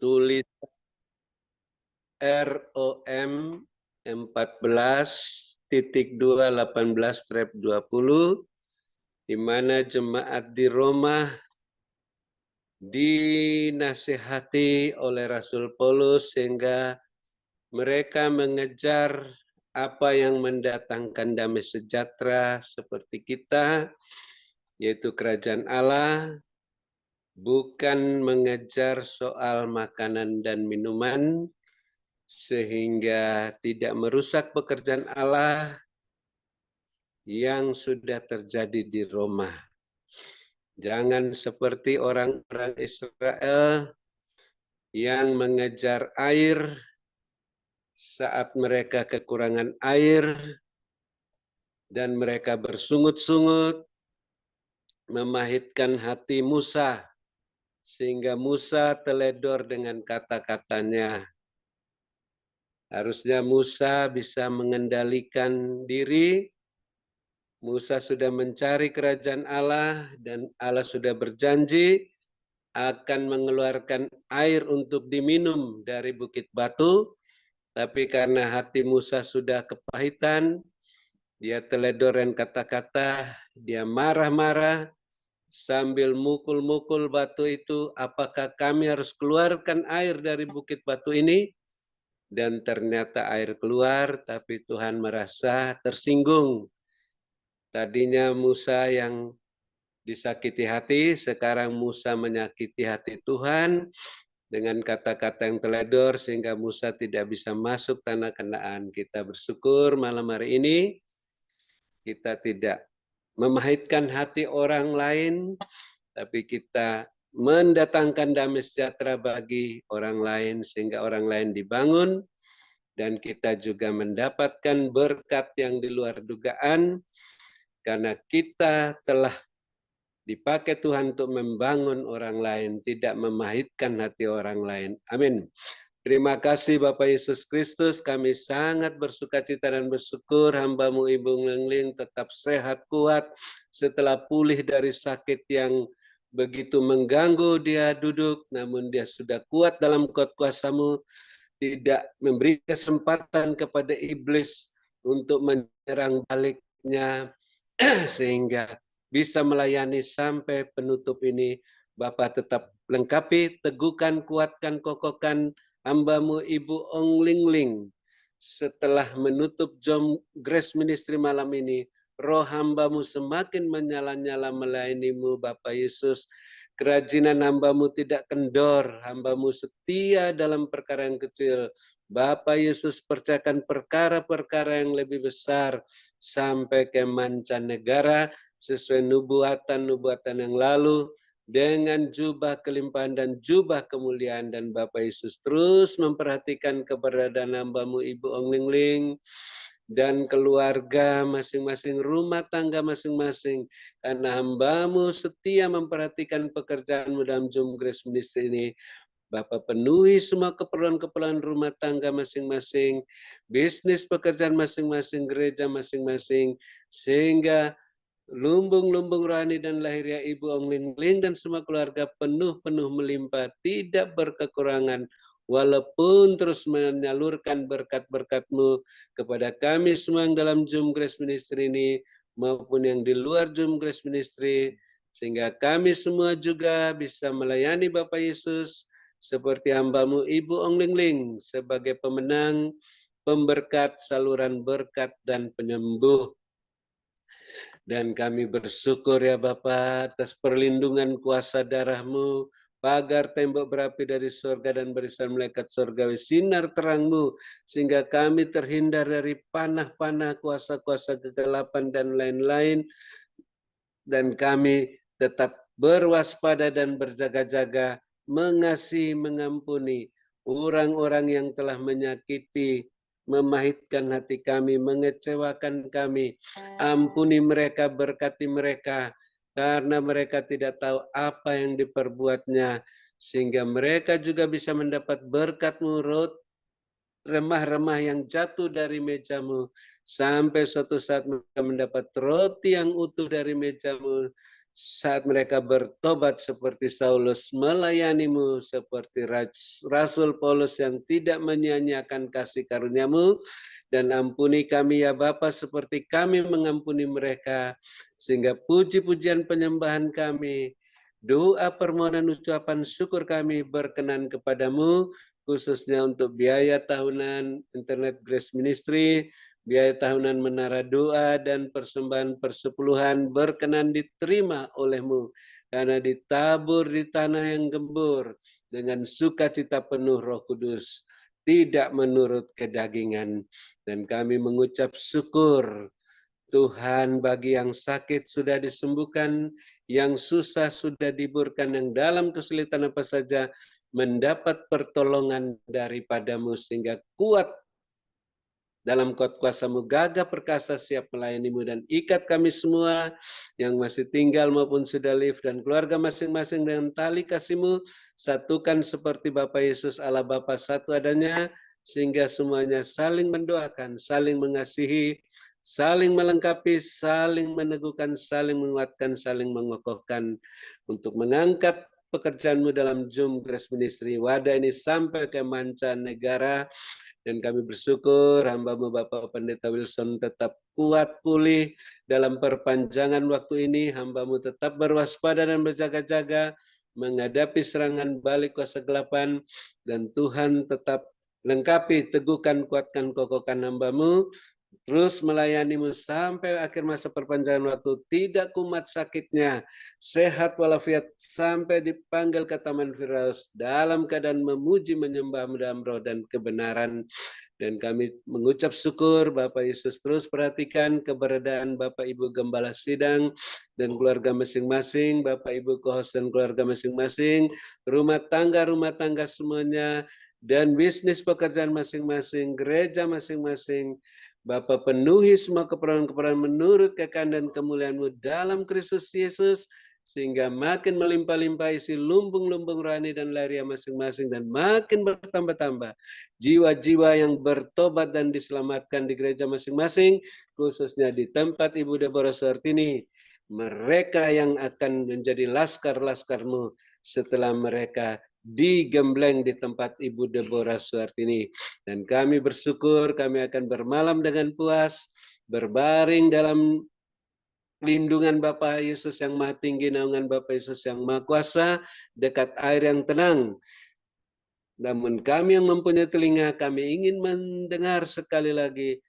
tulis ROM 14.2/18/20, di mana jemaat di Roma dinasihati oleh Rasul Paulus sehingga mereka mengejar apa yang mendatangkan damai sejahtera seperti kita, yaitu kerajaan Allah, bukan mengejar soal makanan dan minuman, sehingga tidak merusak pekerjaan Allah yang sudah terjadi di Roma. Jangan seperti orang-orang Israel yang mengejar air saat mereka kekurangan air dan mereka bersungut-sungut, memahitkan hati Musa, sehingga Musa teledor dengan kata-katanya. Harusnya Musa bisa mengendalikan diri. Musa sudah mencari kerajaan Allah dan Allah sudah berjanji akan mengeluarkan air untuk diminum dari bukit batu. Tapi karena hati Musa sudah kepahitan, dia teledoran kata-kata, dia marah-marah sambil mukul-mukul batu itu, apakah kami harus keluarkan air dari bukit batu ini? Dan ternyata air keluar, tapi Tuhan merasa tersinggung. Tadinya Musa yang disakiti hati, sekarang Musa menyakiti hati Tuhan dengan kata-kata yang teledor sehingga Musa tidak bisa masuk tanah Kanaan. Kita bersyukur malam hari ini kita tidak memahitkan hati orang lain, tapi kita mendatangkan damai sejahtera bagi orang lain sehingga orang lain dibangun dan kita juga mendapatkan berkat yang di luar dugaan karena kita telah dipakai Tuhan untuk membangun orang lain, tidak memahitkan hati orang lain. Amin. Terima kasih Bapak Yesus Kristus, kami sangat bersukacita dan bersyukur hamba-Mu Ibu Lengling tetap sehat kuat setelah pulih dari sakit yang begitu mengganggu dia duduk, namun dia sudah kuat dalam kuasa-Mu, tidak memberi kesempatan kepada iblis untuk menyerang baliknya, sehingga bisa melayani sampai penutup ini. Bapak tetap lengkapi, teguhkan, kuatkan, kokohkan hamba-Mu Ibu Ong Ling Ling. Setelah menutup Jom Grace Ministry malam ini, roh hamba-Mu semakin menyala-nyala melayani-Mu Bapak Yesus. Kerajinan hamba-Mu tidak kendor, hamba-Mu setia dalam perkara yang kecil. Bapak Yesus percayakan perkara-perkara yang lebih besar sampai ke mancanegara sesuai nubuatan-nubuatan yang lalu dengan jubah kelimpahan dan jubah kemuliaan, dan Bapak Yesus terus memperhatikan keberadaan hamba-Mu Ibu Ong Ling Ling dan keluarga masing-masing, rumah tangga masing-masing, karena hamba-Mu setia memperhatikan pekerjaan-Mu dalam Jom Grace Ministry ini. Bapak penuhi semua keperluan-keperluan rumah tangga masing-masing, bisnis pekerjaan masing-masing, gereja masing-masing, sehingga lumbung-lumbung rohani dan lahiriah Ibu Ong Ling Ling dan semua keluarga penuh-penuh melimpah, tidak berkekurangan, walaupun terus menyalurkan berkat-berkat-Mu kepada kami semua yang dalam Jom Grace Ministry ini, maupun yang di luar Jom Grace Ministry, sehingga kami semua juga bisa melayani Bapak Yesus, seperti hamba-Mu Ibu Ong Ling Ling sebagai pemenang, pemberkat, saluran berkat, dan penyembuh. Dan kami bersyukur ya Bapa atas perlindungan kuasa darah-Mu, pagar tembok berapi dari surga dan barisan malaikat surgawi, sinar terang-Mu, sehingga kami terhindar dari panah-panah kuasa-kuasa kegelapan dan lain-lain, dan kami tetap berwaspada dan berjaga-jaga, mengasihi, mengampuni orang-orang yang telah menyakiti, memahitkan hati kami, mengecewakan kami. Ampuni mereka, berkati mereka, karena mereka tidak tahu apa yang diperbuatnya, sehingga mereka juga bisa mendapat berkat-Mu, remah-remah yang jatuh dari meja-Mu, sampai suatu saat mereka mendapat roti yang utuh dari meja-Mu, saat mereka bertobat seperti Saulus, melayanimu seperti Rasul Paulus yang tidak menyia-nyiakan kasih karuniamu, dan ampuni kami ya Bapa seperti kami mengampuni mereka, sehingga puji-pujian penyembahan kami, doa permohonan ucapan syukur kami berkenan kepadamu, khususnya untuk biaya tahunan Internet Grace Ministry, biaya tahunan menara doa dan persembahan persepuluhan berkenan diterima olehmu karena ditabur di tanah yang gembur dengan sukacita penuh Roh Kudus, tidak menurut kedagingan. Dan kami mengucap syukur Tuhan, bagi yang sakit sudah disembuhkan, yang susah sudah diburkan, yang dalam kesulitan apa saja mendapat pertolongan daripadamu sehingga kuat dalam kuat kuasa-Mu, gagah perkasa siap melayani-Mu, dan ikat kami semua yang masih tinggal maupun sudah live dan keluarga masing-masing dengan tali kasih-Mu, satukan seperti Bapa Yesus Allah Bapa satu adanya, sehingga semuanya saling mendoakan, saling mengasihi, saling melengkapi, saling meneguhkan, saling menguatkan, saling mengokohkan untuk mengangkat pekerjaan-Mu dalam Zoom Grace Ministry wadah ini sampai ke mancanegara. Dan kami bersyukur hamba-Mu Bapak Pendeta Wilson tetap kuat pulih dalam perpanjangan waktu ini. Hamba-Mu tetap berwaspada dan berjaga-jaga menghadapi serangan balik kuasa gelapan. Dan Tuhan tetap lengkapi, teguhkan, kuatkan, kokohkan hamba-Mu. Terus melayani-Mu sampai akhir masa perpanjangan waktu, tidak kumat sakitnya, sehat walafiat sampai dipanggil ke Taman Firdaus dalam keadaan memuji menyembah-Mu dalam roh dan kebenaran. Dan kami mengucap syukur Bapak Yesus, terus perhatikan keberadaan Bapak Ibu Gembala Sidang dan keluarga masing-masing, Bapak Ibu co-host dan keluarga masing-masing, rumah tangga semuanya, dan bisnis pekerjaan masing-masing, gereja masing-masing. Bapa penuhi semua keperluan-keperluan menurut kekayaan dan kemuliaan-Mu dalam Kristus Yesus, sehingga makin melimpah-limpah isi lumbung-lumbung rohani dan lahiriah masing-masing, dan makin bertambah-tambah jiwa-jiwa yang bertobat dan diselamatkan di gereja masing-masing, khususnya di tempat Ibu Deborah Suartini, mereka yang akan menjadi laskar-laskar-Mu setelah mereka digembleng di tempat Ibu Deborah Suartini. Dan kami bersyukur kami akan bermalam dengan puas, berbaring dalam lindungan Bapa Yesus yang Maha Tinggi, naungan Bapa Yesus yang Maha Kuasa, dekat air yang tenang. Namun kami yang mempunyai telinga, kami ingin mendengar sekali lagi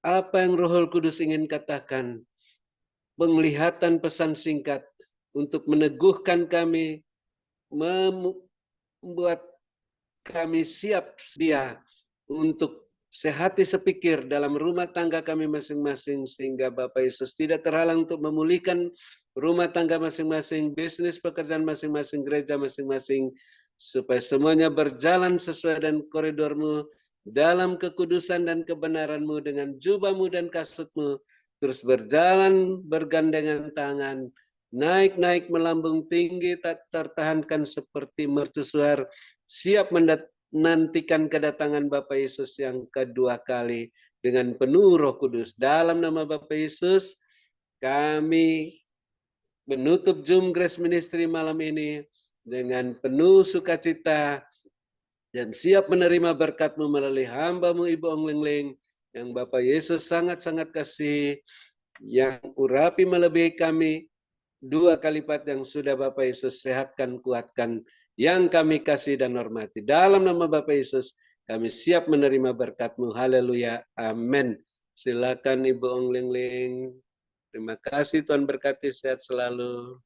apa yang Roh Kudus ingin katakan. Penglihatan pesan singkat untuk meneguhkan kami, membuat kami siap sedia untuk sehati sepikir dalam rumah tangga kami masing-masing, sehingga Bapak Yesus tidak terhalang untuk memulihkan rumah tangga masing-masing, bisnis pekerjaan masing-masing, gereja masing-masing, supaya semuanya berjalan sesuai dengan koridor-Mu, dalam kekudusan dan kebenaran-Mu, dengan jubah-Mu dan kasut-Mu, terus berjalan bergandengan tangan, naik-naik melambung tinggi, tak tertahankan seperti mercusuar, siap menantikan kedatangan Bapa Yesus yang kedua kali dengan penuh Roh Kudus. Dalam nama Bapa Yesus, kami menutup Zoom Grace Ministry malam ini dengan penuh sukacita dan siap menerima berkat-Mu melalui hamba-Mu Ibu Ong Ling Ling yang Bapa Yesus sangat-sangat kasih, yang urapi melebihi kami 2 kali lipat yang sudah Bapak Yesus sehatkan, kuatkan, yang kami kasih dan hormati. Dalam nama Bapak Yesus, kami siap menerima berkat-Mu. Haleluya. Amin. Silakan Ibu Ong Ling Ling. Terima kasih, Tuhan berkati, sehat selalu.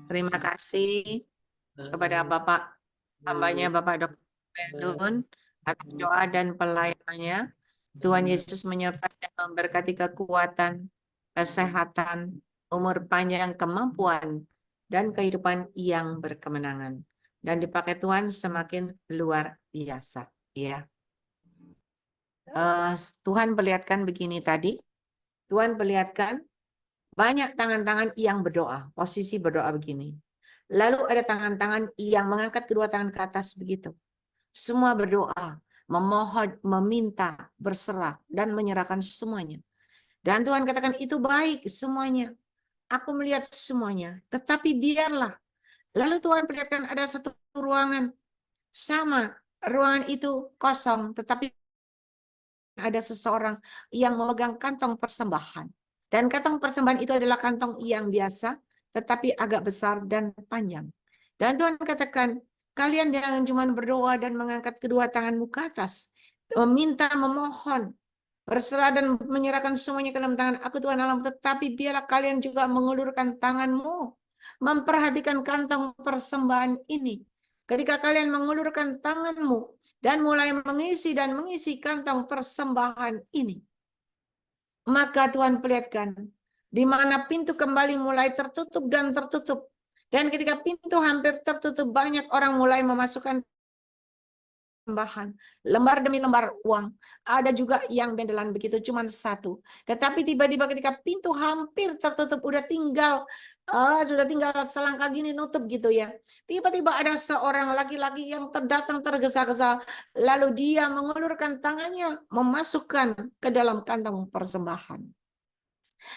Terima kasih kepada Bapak hambanya Bapak Dr. Beldun atas doa dan pelayanannya. Tuhan Yesus menyertai dan memberkati kekuatan, kesehatan, umur panjang, kemampuan, dan kehidupan yang berkemenangan. Dan dipakai Tuhan semakin luar biasa. Ya. Tuhan perlihatkan begini tadi. Tuhan perlihatkan banyak tangan-tangan yang berdoa, posisi berdoa begini. Lalu ada tangan-tangan yang mengangkat kedua tangan ke atas begitu. Semua berdoa, memohon, meminta, berserah, dan menyerahkan semuanya. Dan Tuhan katakan itu baik semuanya. aku melihat semuanya. Tetapi biarlah. Lalu Tuhan perlihatkan ada satu ruangan. Sama, ruangan itu kosong. Tetapi ada seseorang yang memegang kantong persembahan. Dan kantong persembahan itu adalah kantong yang biasa, tetapi agak besar dan panjang. Dan Tuhan katakan, kalian jangan cuma berdoa dan mengangkat kedua tanganmu ke atas. Meminta, memohon, berserah dan menyerahkan semuanya ke dalam tangan aku Tuhan Allah, tetapi biarlah kalian juga mengulurkan tanganmu, memperhatikan kantong persembahan ini. Ketika kalian mengulurkan tanganmu dan mulai mengisi kantong persembahan ini, maka Tuhan perlihatkan di mana pintu kembali mulai tertutup dan tertutup. Dan ketika pintu hampir tertutup, banyak orang mulai memasukkan persembahan, lembar demi lembar uang. Ada juga yang bendelan begitu, cuma satu. Tetapi tiba-tiba ketika pintu hampir tertutup, sudah tinggal selangkah gini nutup gitu ya. Tiba-tiba ada seorang laki-laki yang datang tergesa-gesa, lalu dia mengulurkan tangannya, memasukkan ke dalam kantong persembahan.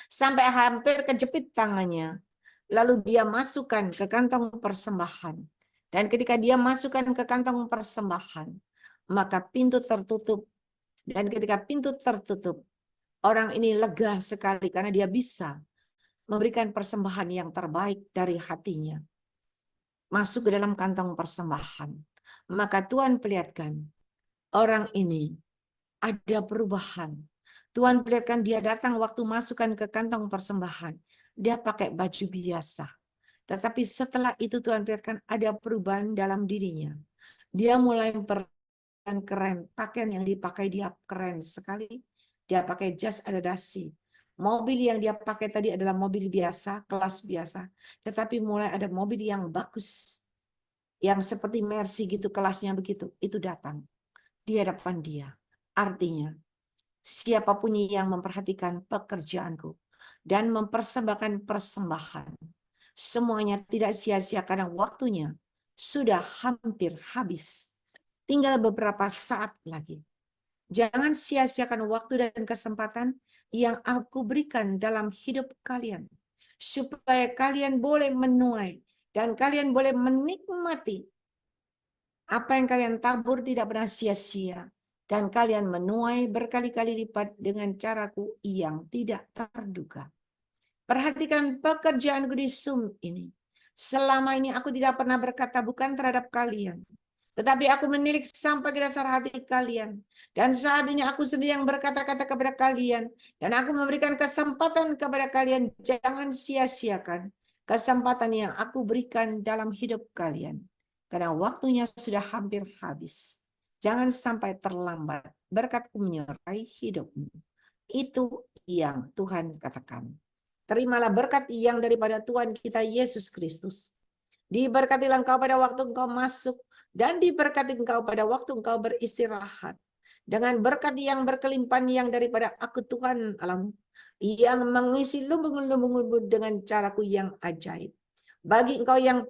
Sampai hampir kejepit tangannya. Lalu dia masukkan ke kantong persembahan. Dan ketika dia masukkan ke kantong persembahan, maka pintu tertutup. Dan ketika pintu tertutup, orang ini lega sekali karena dia bisa memberikan persembahan yang terbaik dari hatinya. Masuk ke dalam kantong persembahan. Maka Tuhan perlihatkan, orang ini ada perubahan. Tuhan perlihatkan dia datang waktu masukkan ke kantong persembahan. Dia pakai baju biasa. Tetapi setelah itu Tuhan perlihatkan ada perubahan dalam dirinya. Dia mulai keren, pakaian yang dipakai dia keren sekali. Dia pakai jas ada dasi. Mobil yang dia pakai tadi adalah mobil biasa, kelas biasa. Tetapi mulai ada mobil yang bagus. Yang seperti Mercy gitu, kelasnya begitu. Itu datang di hadapan dia. Artinya, siapapun yang memperhatikan pekerjaanku dan mempersembahkan persembahan, semuanya tidak sia-sia karena waktunya sudah hampir habis. Tinggal beberapa saat lagi. Jangan sia-siakan waktu dan kesempatan yang aku berikan dalam hidup kalian. Supaya kalian boleh menuai dan kalian boleh menikmati apa yang kalian tabur tidak pernah sia-sia. Dan kalian menuai berkali-kali lipat dengan caraku yang tidak terduga. Perhatikan pekerjaanku di Zoom ini. Selama ini aku tidak pernah berkata bukan terhadap kalian. Tetapi aku menilik sampai ke dasar hati kalian. Dan saat ini aku sendiri yang berkata-kata kepada kalian. Dan aku memberikan kesempatan kepada kalian. Jangan sia-siakan kesempatan yang aku berikan dalam hidup kalian. Karena waktunya sudah hampir habis. Jangan sampai terlambat. Berkat-Ku menyertai hidupmu. Itu yang Tuhan katakan. Terimalah berkat yang daripada Tuhan kita Yesus Kristus. Diberkatilah engkau pada waktu engkau masuk. Dan diberkati engkau pada waktu engkau beristirahat. Dengan berkat yang berkelimpahan yang daripada aku Tuhan alam. Yang mengisi lumbung-lumbung dengan caraku yang ajaib. Bagi engkau yang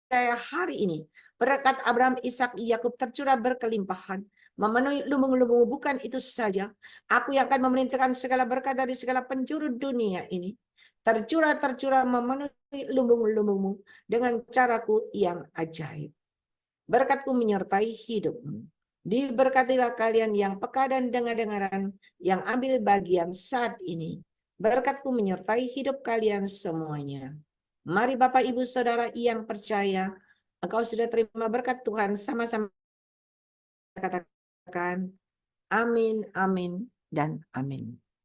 percaya hari ini. Berkat Abraham, Ishak, Yakub tercurah berkelimpahan. Memenuhi lumbung-lumbung, bukan itu saja. Aku yang akan memerintahkan segala berkat dari segala penjuru dunia ini. Tercurah memenuhi lumbung-lumbungmu dengan caraku yang ajaib. Berkat-Ku menyertai hidupmu. Diberkatilah kalian yang peka dan dengar-dengaran yang ambil bagian saat ini. Berkat-Ku menyertai hidup kalian semuanya. Mari Bapak Ibu Saudara yang percaya, engkau sudah terima berkat Tuhan, sama-sama katakan amin, amin, dan amin.